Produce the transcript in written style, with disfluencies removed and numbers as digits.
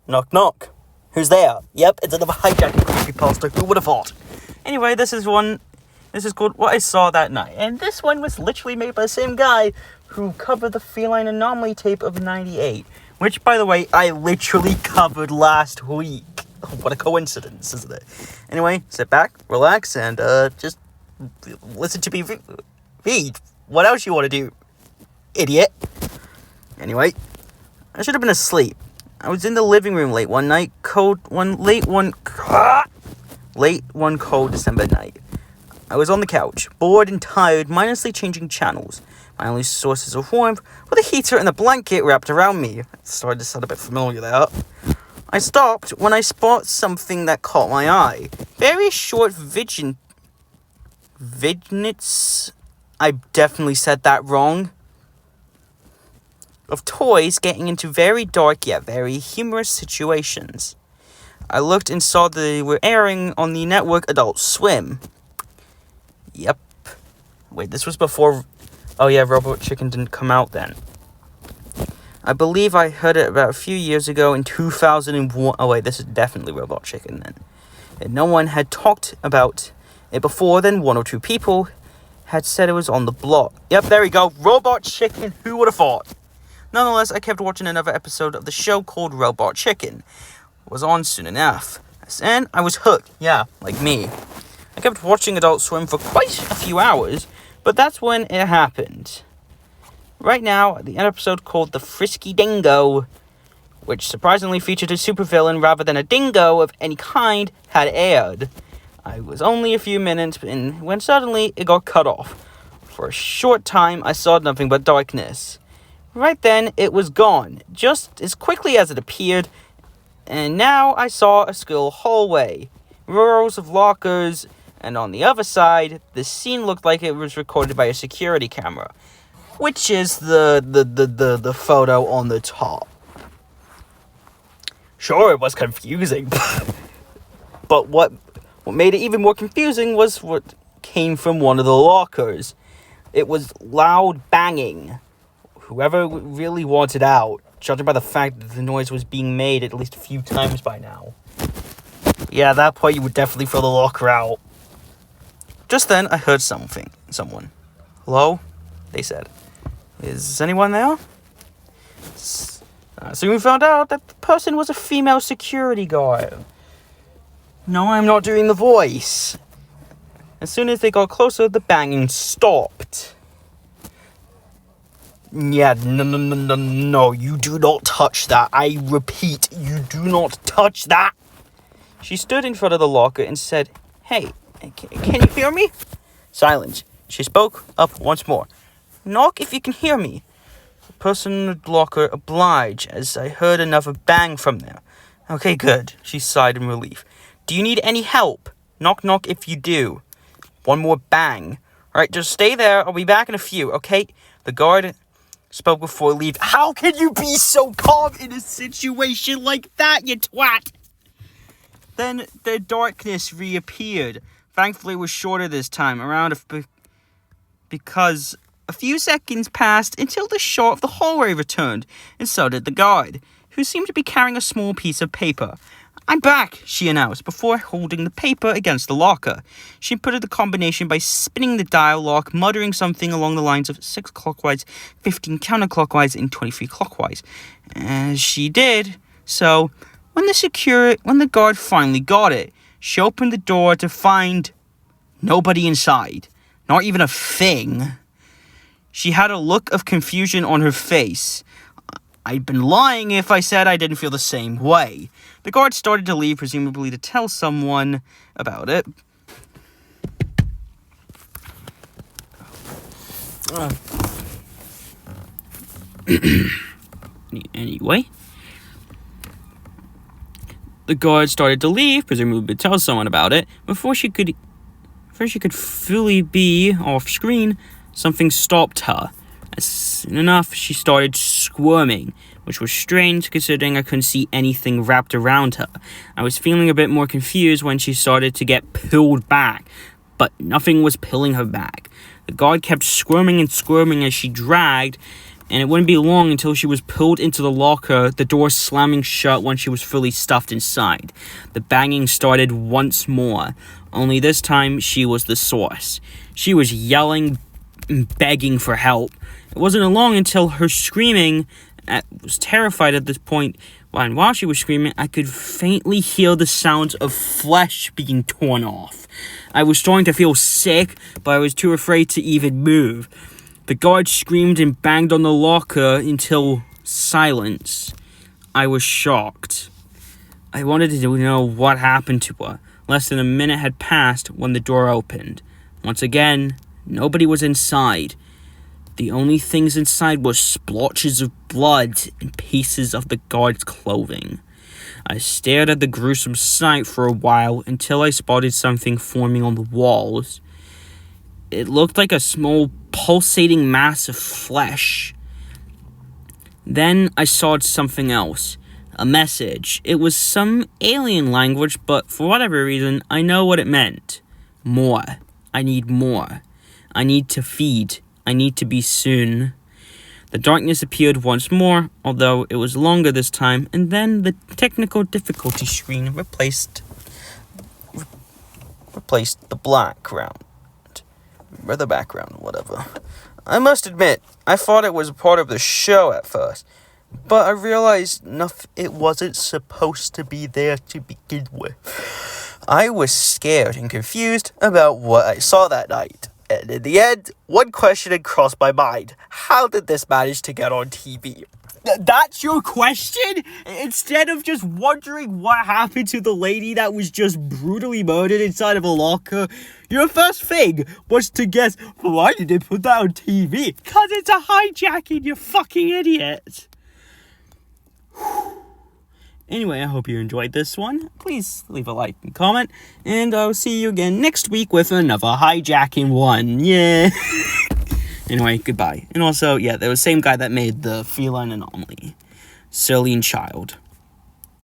Knock, knock. Who's there? Yep, it's another hijacking creepypasta. Who would have thought? Anyway, this is called What I Saw That Night. And this one was literally made by the same guy who covered the feline anomaly tape of 98. Which, by the way, I literally covered last week. What a coincidence, isn't it? Anyway, sit back, relax, and just listen to me read. What else you want to do, idiot? Anyway, I should have been asleep. I was in the living room late one cold December night. I was on the couch, bored and tired, mindlessly changing channels. My only sources of warmth were the heater and the blanket wrapped around me. It started to sound a bit familiar there. I stopped when I spotted something that caught my eye. Very short vignettes. I definitely said that wrong. Of toys getting into very dark yet very humorous situations. I looked and saw they were airing on the network Adult Swim. Yep. Wait, this was before... Oh yeah, Robot Chicken didn't come out then. I believe I heard it about a few years ago in 2001. Oh wait, this is definitely Robot Chicken then. And no one had talked about it before then. One or two people had said it was on the block. Yep, there we go. Robot Chicken. Who would have thought? Nonetheless, I kept watching another episode of the show called Robot Chicken. It was on soon enough. And I was hooked. Yeah, like me. I kept watching Adult Swim for quite a few hours, but that's when it happened. Right now, the episode called The Frisky Dingo, which surprisingly featured a supervillain rather than a dingo of any kind, had aired. I was only a few minutes in when suddenly it got cut off. For a short time, I saw nothing but darkness. Right then, it was gone, just as quickly as it appeared, and now I saw a school hallway, rows of lockers, and on the other side, the scene looked like it was recorded by a security camera, which is the photo on the top. Sure, it was confusing, but what made it even more confusing was what came from one of the lockers. It was loud banging. Whoever really wanted out, judging by the fact that the noise was being made at least a few times by now. Yeah, at that point you would definitely throw the locker out. Just then, I heard someone. Hello? They said. Is anyone there? Soon we found out that the person was a female security guard. No, I'm not doing the voice. As soon as they got closer, the banging stopped. Yeah, no, you do not touch that. I repeat, you do not touch that. She stood in front of the locker and said, Hey, can you hear me? Silence. She spoke up once more. Knock if you can hear me. The person in the locker obliged as I heard another bang from there. Okay, good. She sighed in relief. Do you need any help? Knock, knock if you do. One more bang. Alright, just stay there. I'll be back in a few, okay? The guard spoke before leave. How can you be so calm in a situation like that, you twat? Then the darkness reappeared. Thankfully, it was shorter this time, because a few seconds passed until the shot of the hallway returned, and so did the guard, who seemed to be carrying a small piece of paper. I'm back, she announced, before holding the paper against the locker. She inputted the combination by spinning the dial lock, muttering something along the lines of 6 clockwise, 15 counterclockwise, and 23 clockwise. As she did so, when the guard finally got it, she opened the door to find nobody inside. Not even a thing. She had a look of confusion on her face. I'd been lying if I said I didn't feel the same way. The guard started to leave, presumably to tell someone about it. Anyway. The guard started to leave, presumably to tell someone about it. Before she could fully be off screen, something stopped her. Soon enough, she started squirming, which was strange considering I couldn't see anything wrapped around her. I was feeling a bit more confused when she started to get pulled back, but nothing was pulling her back. The guard kept squirming and squirming as she dragged, and it wouldn't be long until she was pulled into the locker, the door slamming shut when she was fully stuffed inside. The banging started once more, only this time she was the source. She was yelling and begging for help. It wasn't long until her screaming, I was terrified at this point, and while she was screaming, I could faintly hear the sounds of flesh being torn off. I was starting to feel sick, but I was too afraid to even move. The guard screamed and banged on the locker until silence. I was shocked. I wanted to know what happened to her. Less than a minute had passed when the door opened. Once again, nobody was inside. The only things inside were splotches of blood and pieces of the guard's clothing. I stared at the gruesome sight for a while until I spotted something forming on the walls. It looked like a small pulsating mass of flesh. Then I saw something else. A message. It was some alien language, but for whatever reason, I know what it meant. More. I need more. I need to feed. I need to be soon. The darkness appeared once more, although it was longer this time, and then the technical difficulty screen replaced the background. Or the background, whatever. I must admit, I thought it was a part of the show at first, but I realized it wasn't supposed to be there to begin with. I was scared and confused about what I saw that night. And in the end, one question had crossed my mind. How did this manage to get on TV? That's your question? Instead of just wondering what happened to the lady that was just brutally murdered inside of a locker, your first thing was to guess, why did they put that on TV? 'Cause it's a hijacking, you fucking idiot. Anyway, I hope you enjoyed this one. Please leave a like and comment, and I'll see you again next week with another hijacking one. Yeah. Anyway, goodbye. And also, yeah, there was the same guy that made the feline anomaly. Celine Child.